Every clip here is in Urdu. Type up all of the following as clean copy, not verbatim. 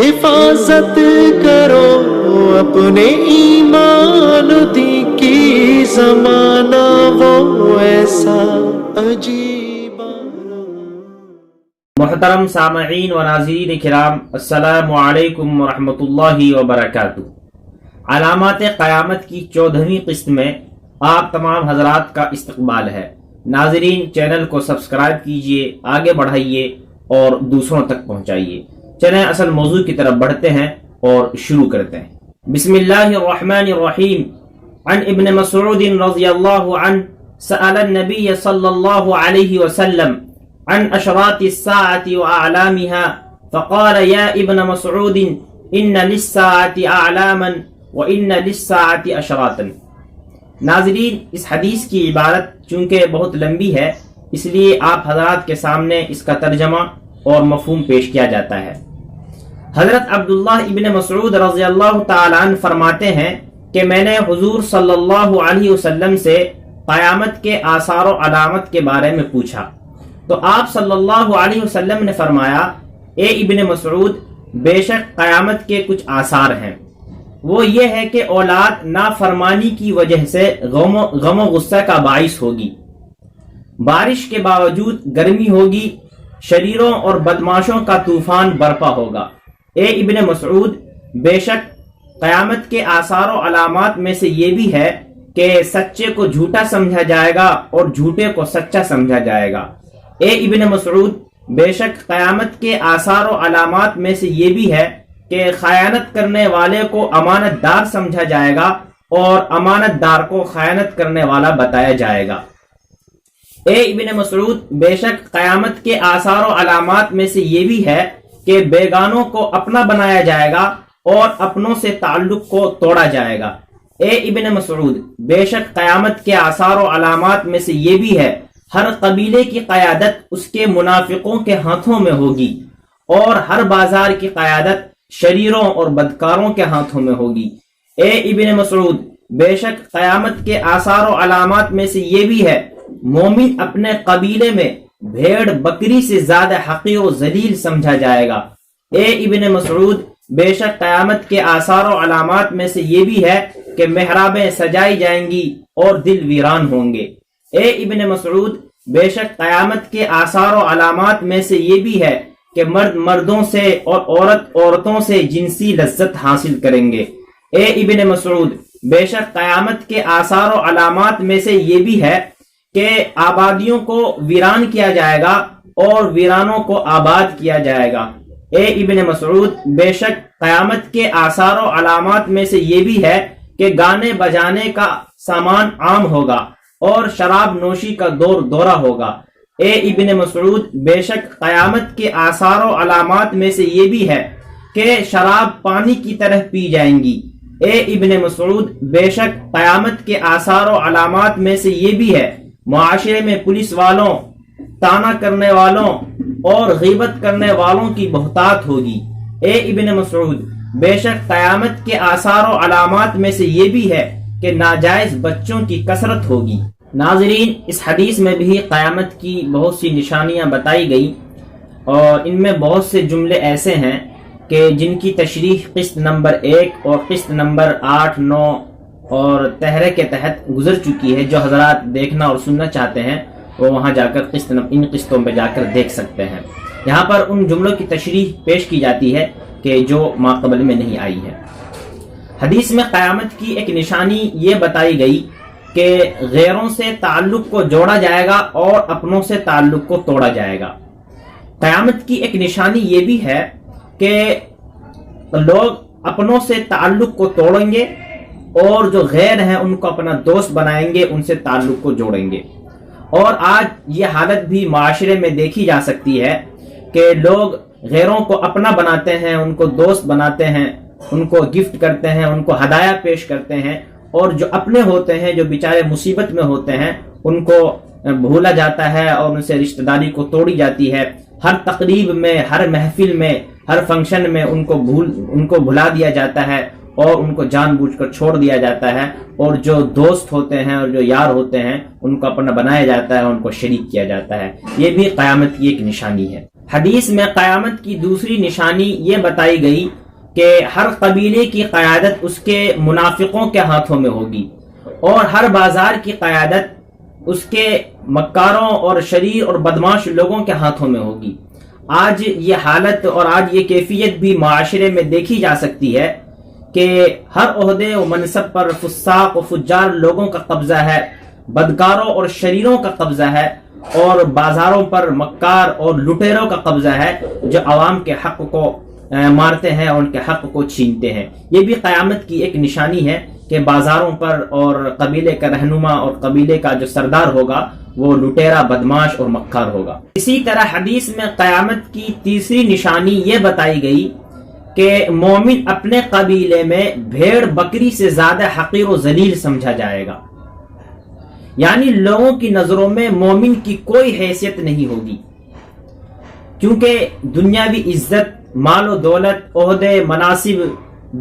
حفاظت کرو اپنے ایمان کی، زمانہ وہ ایسا عجیب۔ محترم سامعین و ناظرین کرام، السلام علیکم ورحمۃ اللہ وبرکاتہ۔ علامات قیامت کی 14ویں قسط میں آپ تمام حضرات کا استقبال ہے۔ ناظرین، چینل کو سبسکرائب کیجئے، آگے بڑھائیے اور دوسروں تک پہنچائیے۔ چلیں اصل موضوع کی طرف بڑھتے ہیں اور شروع کرتے ہیں۔ بسم اللہ الرحمن الرحیم۔ عن ابن مسعود رضی اللہ عنہ سأل النبی صلی اللہ علیہ وسلم عن اشراط الساعة وأعلامها فقال يا ابن مسعود ان للساعة اعلاما وان للساعة اشراطا۔ ناظرین، اس حدیث کی عبارت چونکہ بہت لمبی ہے، اس لیے آپ حضرات کے سامنے اس کا ترجمہ اور مفہوم پیش کیا جاتا ہے۔ حضرت عبداللہ ابن مسعود رضی اللہ تعالیٰ عنہ فرماتے ہیں کہ میں نے حضور صلی اللہ علیہ وسلم سے قیامت کے آثار و علامت کے بارے میں پوچھا، تو آپ صلی اللہ علیہ وسلم نے فرمایا، اے ابن مسعود، بے شک قیامت کے کچھ آثار ہیں۔ وہ یہ ہے کہ اولاد نافرمانی کی وجہ سے غم و غصہ کا باعث ہوگی، بارش کے باوجود گرمی ہوگی، شریروں اور بدماشوں کا طوفان برپا ہوگا۔ اے ابن مسعود، بے شک قیامت کے آثار و علامات میں سے یہ بھی ہے کہ سچے کو جھوٹا سمجھا جائے گا اور جھوٹے کو سچا سمجھا جائے گا۔ اے ابن مسعود، بے شک قیامت کے آثار و علامات میں سے یہ بھی ہے کہ خیانت کرنے والے کو امانت دار سمجھا جائے گا اور امانت دار کو خیانت کرنے والا بتایا جائے گا۔ اے ابن مسعود، بے شک قیامت کے آثار و علامات میں سے یہ بھی ہے کہ بیگانوں کو اپنا بنایا جائے گا اور اپنوں سے تعلق کو توڑا جائے گا۔ اے ابن مسعود، بے شک قیامت کے آثار و علامات میں سے یہ بھی ہے، ہر قبیلے کی قیادت اس کے منافقوں کے ہاتھوں میں ہوگی اور ہر بازار کی قیادت شریروں اور بدکاروں کے ہاتھوں میں ہوگی۔ اے ابن مسعود، بے شک قیامت کے آثار و علامات میں سے یہ بھی ہے، مومن اپنے قبیلے میں بھیڑ بکری سے زیادہ حقیر و ذلیل سمجھا جائے گا۔ اے ابن مسعود، بے شک قیامت کے آثار و علامات میں سے یہ بھی ہے کہ محرابیں سجائی جائیں گی اور دل ویران ہوں گے۔ اے ابن مسعود، بے شک قیامت کے آثار و علامات میں سے یہ بھی ہے کہ مرد مردوں سے اور عورت عورتوں سے جنسی لذت حاصل کریں گے۔ اے ابن مسعود، بے شک قیامت کے آثار و علامات میں سے یہ بھی ہے کہ آبادیوں کو ویران کیا جائے گا اور ویرانوں کو آباد کیا جائے گا۔ اے ابن مسعود، بے شک قیامت کے آثار و علامات میں سے یہ بھی ہے کہ گانے بجانے کا سامان عام ہوگا اور شراب نوشی کا دور دورہ ہوگا۔ اے ابن مسعود، بے شک قیامت کے آثار و علامات میں سے یہ بھی ہے کہ شراب پانی کی طرح پی جائیں گی۔ اے ابن مسعود، بے شک قیامت کے آثار و علامات میں سے یہ بھی ہے، معاشرے میں پولیس والوں، تانا کرنے والوں اور غیبت کرنے والوں کی بہتات ہوگی۔ اے ابن مسعود، بے شک قیامت کے آثار و علامات میں سے یہ بھی ہے کہ ناجائز بچوں کی کثرت ہوگی۔ ناظرین، اس حدیث میں بھی قیامت کی بہت سی نشانیاں بتائی گئی اور ان میں بہت سے جملے ایسے ہیں کہ جن کی تشریح قسط نمبر 1 اور قسط نمبر 8، 9 اور تہرے کے تحت گزر چکی ہے۔ جو حضرات دیکھنا اور سننا چاہتے ہیں وہ وہاں جا کر ان قسطوں پہ جا کر دیکھ سکتے ہیں۔ یہاں پر ان جملوں کی تشریح پیش کی جاتی ہے کہ جو ماقبل میں نہیں آئی ہے۔ حدیث میں قیامت کی ایک نشانی یہ بتائی گئی کہ غیروں سے تعلق کو جوڑا جائے گا اور اپنوں سے تعلق کو توڑا جائے گا۔ قیامت کی ایک نشانی یہ بھی ہے کہ لوگ اپنوں سے تعلق کو توڑیں گے اور جو غیر ہیں ان کو اپنا دوست بنائیں گے، ان سے تعلق کو جوڑیں گے۔ اور آج یہ حالت بھی معاشرے میں دیکھی جا سکتی ہے کہ لوگ غیروں کو اپنا بناتے ہیں، ان کو دوست بناتے ہیں، ان کو گفٹ کرتے ہیں، ان کو ہدایہ پیش کرتے ہیں، اور جو اپنے ہوتے ہیں، جو بیچارے مصیبت میں ہوتے ہیں، ان کو بھولا جاتا ہے اور ان سے رشتہ داری کو توڑی جاتی ہے۔ ہر تقریب میں، ہر محفل میں، ہر فنکشن میں ان کو بھلا دیا جاتا ہے اور ان کو جان بوجھ کر چھوڑ دیا جاتا ہے، اور جو دوست ہوتے ہیں اور جو یار ہوتے ہیں ان کو اپنا بنایا جاتا ہے، ان کو شریک کیا جاتا ہے۔ یہ بھی قیامت کی ایک نشانی ہے۔ حدیث میں قیامت کی دوسری نشانی یہ بتائی گئی کہ ہر قبیلے کی قیادت اس کے منافقوں کے ہاتھوں میں ہوگی اور ہر بازار کی قیادت اس کے مکاروں اور شریر اور بدماش لوگوں کے ہاتھوں میں ہوگی۔ آج یہ حالت اور آج یہ کیفیت بھی معاشرے میں دیکھی جا سکتی ہے کہ ہر عہدے و منصب پر فساق و فجار لوگوں کا قبضہ ہے، بدکاروں اور شریروں کا قبضہ ہے، اور بازاروں پر مکار اور لٹیروں کا قبضہ ہے جو عوام کے حق کو مارتے ہیں اور ان کے حق کو چھینتے ہیں۔ یہ بھی قیامت کی ایک نشانی ہے کہ بازاروں پر اور قبیلے کا رہنما اور قبیلے کا جو سردار ہوگا وہ لٹیرا، بدماش اور مکار ہوگا۔ اسی طرح حدیث میں قیامت کی تیسری نشانی یہ بتائی گئی کہ مومن اپنے قبیلے میں بھیڑ بکری سے زیادہ حقیر و ذلیل سمجھا جائے گا، یعنی لوگوں کی نظروں میں مومن کی کوئی حیثیت نہیں ہوگی، کیونکہ دنیاوی عزت، مال و دولت، عہدے، مناصب،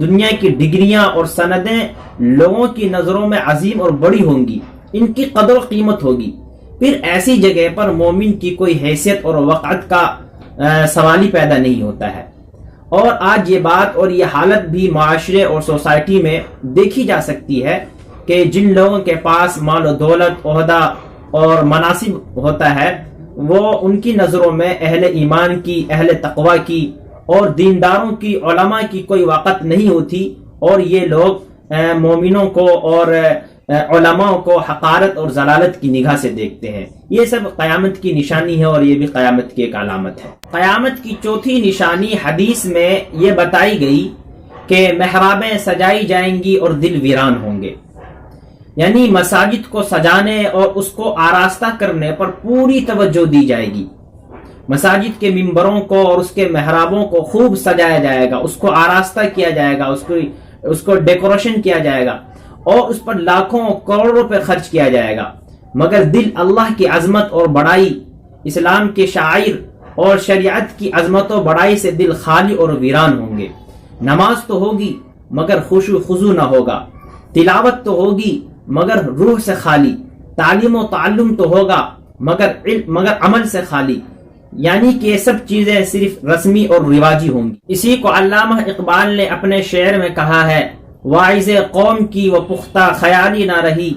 دنیا کی ڈگریاں اور سندیں لوگوں کی نظروں میں عظیم اور بڑی ہوں گی، ان کی قدر و قیمت ہوگی۔ پھر ایسی جگہ پر مومن کی کوئی حیثیت اور وقعت کا سوال ہی پیدا نہیں ہوتا ہے۔ اور آج یہ بات اور یہ حالت بھی معاشرے اور سوسائٹی میں دیکھی جا سکتی ہے کہ جن لوگوں کے پاس مال و دولت، عہدہ اور مناصب ہوتا ہے وہ ان کی نظروں میں اہل ایمان کی، اہل تقوی کی اور دینداروں کی، علماء کی کوئی وقت نہیں ہوتی، اور یہ لوگ مومنوں کو اور علماء کو حقارت اور ضلالت کی نگاہ سے دیکھتے ہیں۔ یہ سب قیامت کی نشانی ہے اور یہ بھی قیامت کی ایک علامت ہے۔ قیامت کی چوتھی نشانی حدیث میں یہ بتائی گئی کہ محرابیں سجائی جائیں گی اور دل ویران ہوں گے، یعنی مساجد کو سجانے اور اس کو آراستہ کرنے پر پوری توجہ دی جائے گی۔ مساجد کے ممبروں کو اور اس کے محرابوں کو خوب سجایا جائے گا، اس کو آراستہ کیا جائے گا، اس کو ڈیکوریشن کیا جائے گا اور اس پر لاکھوں کروڑوں روپے خرچ کیا جائے گا، مگر دل اللہ کی عظمت اور بڑائی، اسلام کے شعائر اور شریعت کی عظمت و بڑائی سے دل خالی اور ویران ہوں گے۔ نماز تو ہوگی مگر خشوع خضوع نہ ہوگا، تلاوت تو ہوگی مگر روح سے خالی، تعلیم و تعلم تو ہوگا مگر عمل سے خالی، یعنی کہ یہ سب چیزیں صرف رسمی اور رواجی ہوں گی۔ اسی کو علامہ اقبال نے اپنے شعر میں کہا ہے، واعظ قوم کی وہ پختہ خیالی نہ رہی،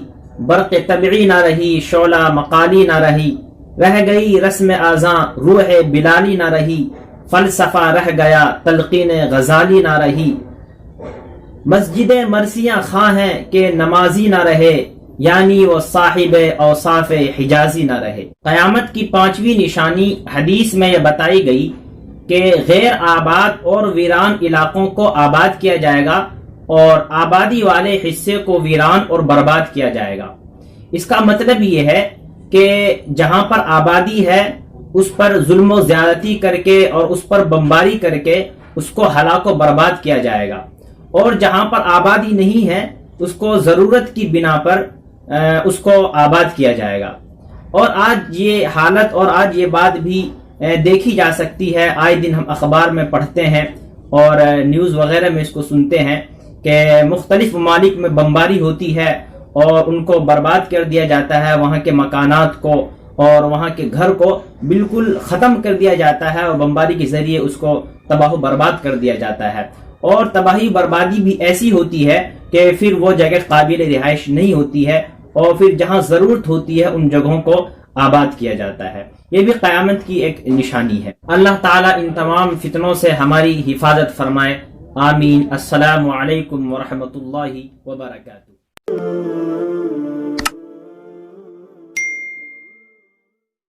برق طبعی نہ رہی، شعلہ مقالی نہ رہی، رہ گئی رسم آزاں روح بلالی نہ رہی، فلسفہ رہ گیا تلقین غزالی نہ رہی، مسجد مرثیاں خواہ ہیں کہ نمازی نہ رہے، یعنی وہ صاحب اوصاف حجازی نہ رہے۔ قیامت کی پانچویں نشانی حدیث میں یہ بتائی گئی کہ غیر آباد اور ویران علاقوں کو آباد کیا جائے گا اور آبادی والے حصے کو ویران اور برباد کیا جائے گا۔ اس کا مطلب یہ ہے کہ جہاں پر آبادی ہے اس پر ظلم و زیادتی کر کے اور اس پر بمباری کر کے اس کو ہلاک و برباد کیا جائے گا، اور جہاں پر آبادی نہیں ہے اس کو ضرورت کی بنا پر اس کو آباد کیا جائے گا۔ اور آج یہ حالت اور آج یہ بات بھی دیکھی جا سکتی ہے، آئے دن ہم اخبار میں پڑھتے ہیں اور نیوز وغیرہ میں اس کو سنتے ہیں کہ مختلف ممالک میں بمباری ہوتی ہے اور ان کو برباد کر دیا جاتا ہے، وہاں کے مکانات کو اور وہاں کے گھر کو بالکل ختم کر دیا جاتا ہے اور بمباری کے ذریعے اس کو تباہ و برباد کر دیا جاتا ہے، اور تباہی بربادی بھی ایسی ہوتی ہے کہ پھر وہ جگہ قابل رہائش نہیں ہوتی ہے، اور پھر جہاں ضرورت ہوتی ہے ان جگہوں کو آباد کیا جاتا ہے۔ یہ بھی قیامت کی ایک نشانی ہے۔ اللہ تعالیٰ ان تمام فتنوں سے ہماری حفاظت فرمائے، آمین۔ السلام علیکم ورحمۃ اللہ وبرکاتہ۔